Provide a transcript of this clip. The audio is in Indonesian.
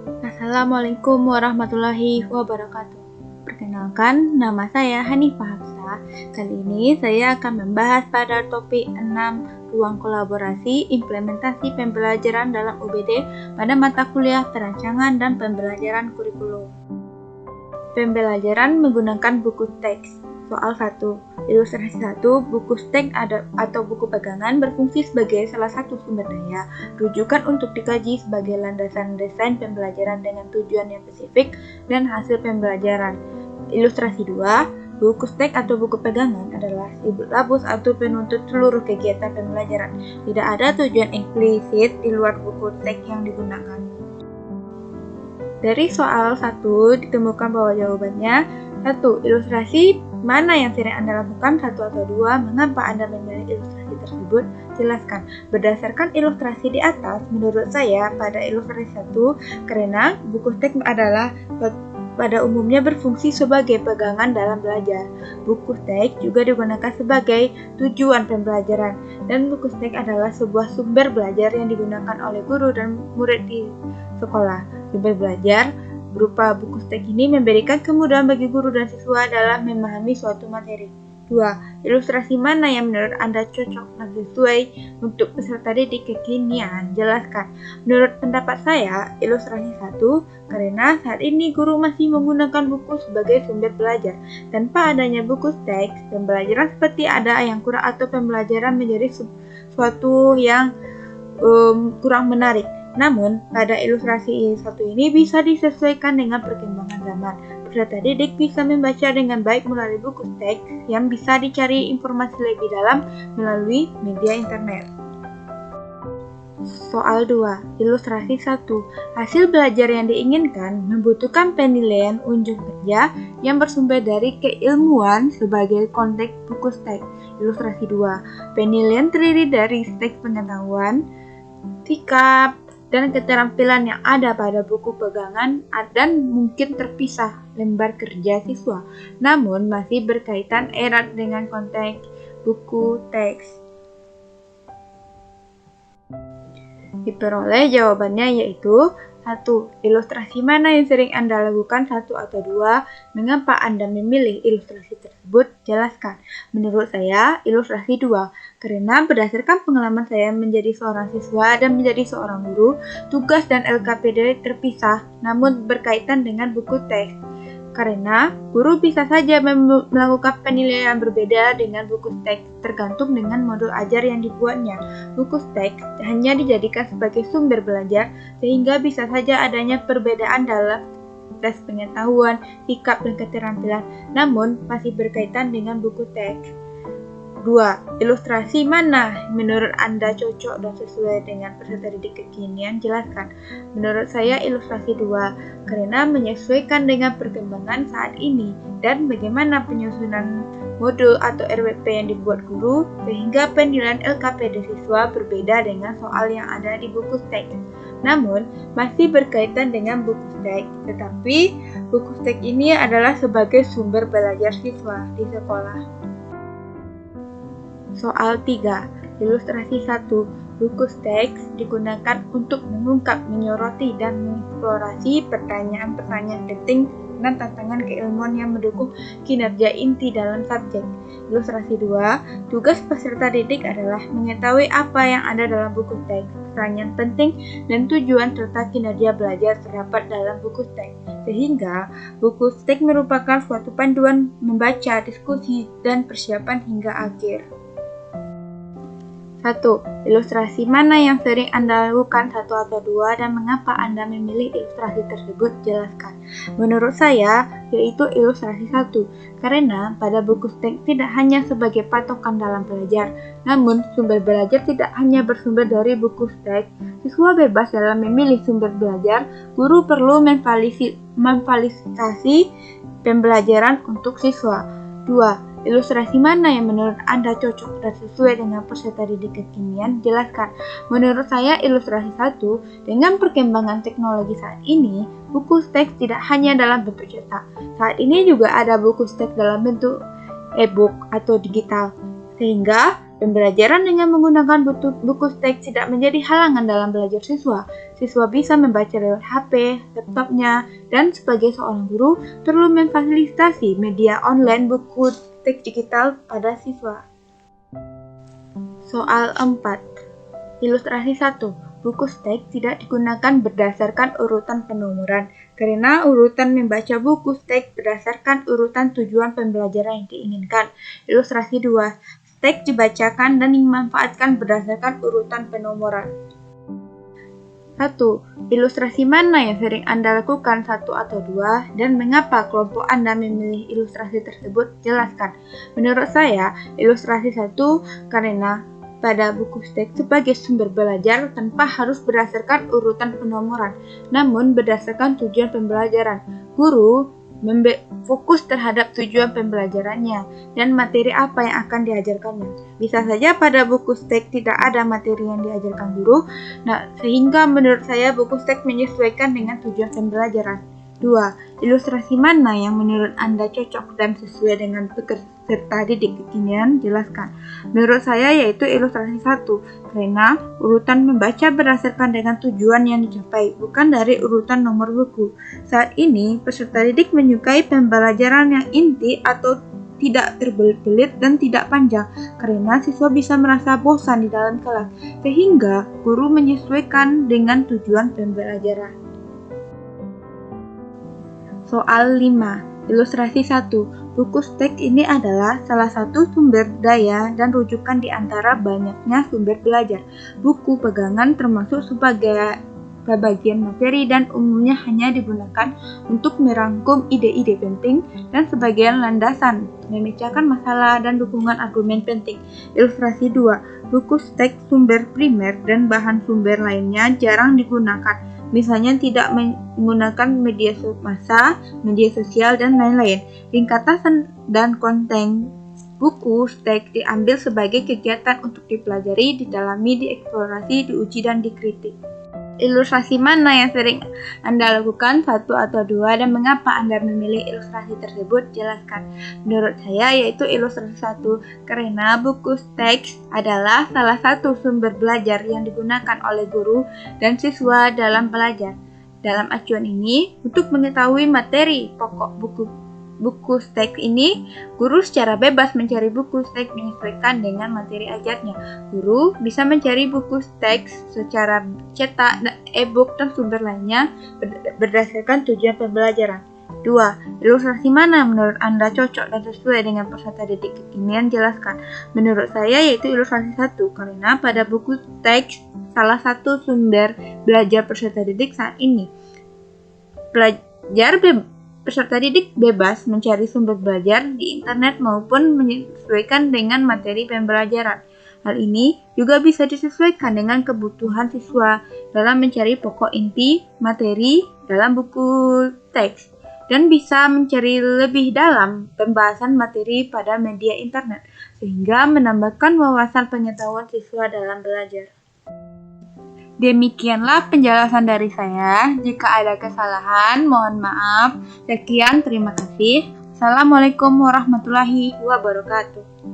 Assalamualaikum warahmatullahi wabarakatuh. Perkenalkan, nama saya Hanifah Hafsah. Kali ini saya akan membahas pada topik 6 ruang kolaborasi implementasi pembelajaran dalam UBD pada mata kuliah perancangan dan pembelajaran kurikulum. Pembelajaran menggunakan buku teks. Soal 1. Ilustrasi 1. Buku teks atau buku pegangan berfungsi sebagai salah satu sumber daya rujukan untuk dikaji sebagai landasan desain pembelajaran dengan tujuan yang spesifik dan hasil pembelajaran. Ilustrasi 2. Buku teks atau buku pegangan adalah silabus atau penuntut seluruh kegiatan pembelajaran. Tidak ada tujuan eksplisit di luar buku teks yang digunakan. Dari soal 1 ditemukan bahwa jawabannya 1. Ilustrasi mana yang sering Anda lakukan, 1 atau 2. Mengapa Anda memilih ilustrasi tersebut? Jelaskan. Berdasarkan ilustrasi di atas, menurut saya pada ilustrasi 1 karena buku teks adalah pada umumnya berfungsi sebagai pegangan dalam belajar. Buku teks juga digunakan sebagai tujuan pembelajaran, dan buku teks adalah sebuah sumber belajar yang digunakan oleh guru dan murid di sekolah. Sumber belajar berupa buku teks ini memberikan kemudahan bagi guru dan siswa dalam memahami suatu materi. 2. Ilustrasi mana yang menurut Anda cocok dan sesuai untuk peserta didik kekinian? Jelaskan. Menurut pendapat saya, ilustrasi 1 karena saat ini guru masih menggunakan buku sebagai sumber belajar. Tanpa adanya buku teks, pembelajaran seperti ada yang kurang atau pembelajaran menjadi sesuatu yang kurang menarik. Namun, pada ilustrasi 1 ini bisa disesuaikan dengan perkembangan zaman. Peserta didik bisa membaca dengan baik melalui buku teks yang bisa dicari informasi lebih dalam melalui media internet. Soal 2. Ilustrasi 1. Hasil belajar yang diinginkan membutuhkan penilaian unjuk kerja yang bersumber dari keilmuan sebagai konteks buku teks. Ilustrasi 2. Penilaian terdiri dari teks pengetahuan, sikap, dan keterampilan yang ada pada buku pegangan dan mungkin terpisah lembar kerja siswa, namun masih berkaitan erat dengan konteks buku teks. Diperoleh jawabannya yaitu 1. Ilustrasi mana yang sering Anda lakukan, 1 atau 2. Mengapa Anda memilih ilustrasi tersebut? Jelaskan. Menurut saya, ilustrasi 2. Karena berdasarkan pengalaman saya menjadi seorang siswa dan menjadi seorang guru, tugas dan LKPD terpisah namun berkaitan dengan buku teks. Karena guru bisa saja melakukan penilaian berbeda dengan buku teks tergantung dengan modul ajar yang dibuatnya. Buku teks hanya dijadikan sebagai sumber belajar sehingga bisa saja adanya perbedaan dalam tes pengetahuan, sikap, dan keterampilan, namun masih berkaitan dengan buku teks. 2. Ilustrasi mana menurut Anda cocok dan sesuai dengan peserta didik kekinian? Jelaskan. Menurut saya ilustrasi 2 karena menyesuaikan dengan perkembangan saat ini dan bagaimana penyusunan modul atau RWP yang dibuat guru sehingga penilaian LKPD siswa berbeda dengan soal yang ada di buku teks. Namun masih berkaitan dengan buku teks, tetapi buku teks ini adalah sebagai sumber belajar siswa di sekolah. Soal 3. Ilustrasi 1. Buku teks digunakan untuk mengungkap, menyoroti, dan mengeksplorasi pertanyaan-pertanyaan penting dan tantangan keilmuan yang mendukung kinerja inti dalam subjek. Ilustrasi 2. Tugas peserta didik adalah mengetahui apa yang ada dalam buku teks, pertanyaan penting, dan tujuan serta kinerja belajar terdapat dalam buku teks. Sehingga, buku teks merupakan suatu panduan membaca, diskusi, dan persiapan hingga akhir. 1. Ilustrasi mana yang sering Anda lakukan, 1 atau 2, dan mengapa Anda memilih ilustrasi tersebut? Jelaskan. Menurut saya, yaitu ilustrasi 1, karena pada buku teks tidak hanya sebagai patokan dalam belajar, namun sumber belajar tidak hanya bersumber dari buku teks. Siswa bebas dalam memilih sumber belajar, guru perlu memfasilitasi pembelajaran untuk siswa. 2. Ilustrasi mana yang menurut Anda cocok dan sesuai dengan peserta didik kekinian? Jelaskan. Menurut saya ilustrasi 1, dengan perkembangan teknologi saat ini, buku teks tidak hanya dalam bentuk cetak. Saat ini juga ada buku teks dalam bentuk e-book atau digital. Sehingga Pembelajaran dengan menggunakan buku teks tidak menjadi halangan dalam belajar siswa. Siswa bisa membaca lewat HP, laptopnya, dan sebagai seorang guru perlu memfasilitasi media online buku teks digital pada siswa. Soal 4. Ilustrasi 1. Buku teks tidak digunakan berdasarkan urutan penomoran, karena urutan membaca buku teks berdasarkan urutan tujuan pembelajaran yang diinginkan. Ilustrasi 2. Teks dibacakan dan dimanfaatkan berdasarkan urutan penomoran. 1. Ilustrasi mana yang sering Anda lakukan, 1 atau 2, dan mengapa kelompok Anda memilih ilustrasi tersebut? Jelaskan. Menurut saya, ilustrasi 1 karena pada buku teks sebagai sumber belajar tanpa harus berdasarkan urutan penomoran, namun berdasarkan tujuan pembelajaran. Guru fokus terhadap tujuan pembelajarannya dan materi apa yang akan diajarkannya. Bisa saja pada buku teks tidak ada materi yang diajarkan guru, sehingga menurut saya buku teks menyesuaikan dengan tujuan pembelajaran. 2. Ilustrasi mana yang menurut Anda cocok dan sesuai dengan peserta didik kekinian? Jelaskan. Menurut saya yaitu ilustrasi 1, karena urutan membaca berdasarkan dengan tujuan yang dicapai, bukan dari urutan nomor buku. Saat ini, peserta didik menyukai pembelajaran yang inti atau tidak terbelit-belit dan tidak panjang, karena siswa bisa merasa bosan di dalam kelas, sehingga guru menyesuaikan dengan tujuan pembelajaran. Soal 5. Ilustrasi 1. Buku teks ini adalah salah satu sumber daya dan rujukan di antara banyaknya sumber belajar. Buku pegangan termasuk sebagai bagian materi dan umumnya hanya digunakan untuk merangkum ide-ide penting dan sebagian landasan, memecahkan masalah dan dukungan argumen penting. Ilustrasi 2. Buku teks sumber primer dan bahan sumber lainnya jarang digunakan. Misalnya tidak menggunakan media massa, media sosial, dan lain-lain. Ringkasan dan konten buku teks diambil sebagai kegiatan untuk dipelajari, didalami, dieksplorasi, diuji, dan dikritik. Ilustrasi mana yang sering Anda lakukan, 1 atau 2, dan mengapa Anda memilih ilustrasi tersebut? Jelaskan. Menurut saya yaitu ilustrasi 1, karena buku teks adalah salah satu sumber belajar yang digunakan oleh guru dan siswa dalam belajar. Dalam acuan ini, untuk mengetahui materi pokok buku teks ini, guru secara bebas mencari buku teks menyesuaikan dengan materi ajarnya. Guru bisa mencari buku teks secara cetak, e-book, dan sumber lainnya berdasarkan tujuan pembelajaran. 2. Ilustrasi mana menurut Anda cocok dan sesuai dengan peserta didik kekinian? Jelaskan. Menurut saya yaitu ilustrasi 1, karena pada buku teks salah satu sumber belajar peserta didik saat ini. Peserta didik bebas mencari sumber belajar di internet maupun menyesuaikan dengan materi pembelajaran. Hal ini juga bisa disesuaikan dengan kebutuhan siswa dalam mencari pokok inti materi dalam buku teks dan bisa mencari lebih dalam pembahasan materi pada media internet sehingga menambahkan wawasan pengetahuan siswa dalam belajar. Demikianlah penjelasan dari saya. Jika ada kesalahan, mohon maaf. Sekian, terima kasih. Assalamualaikum warahmatullahi wabarakatuh.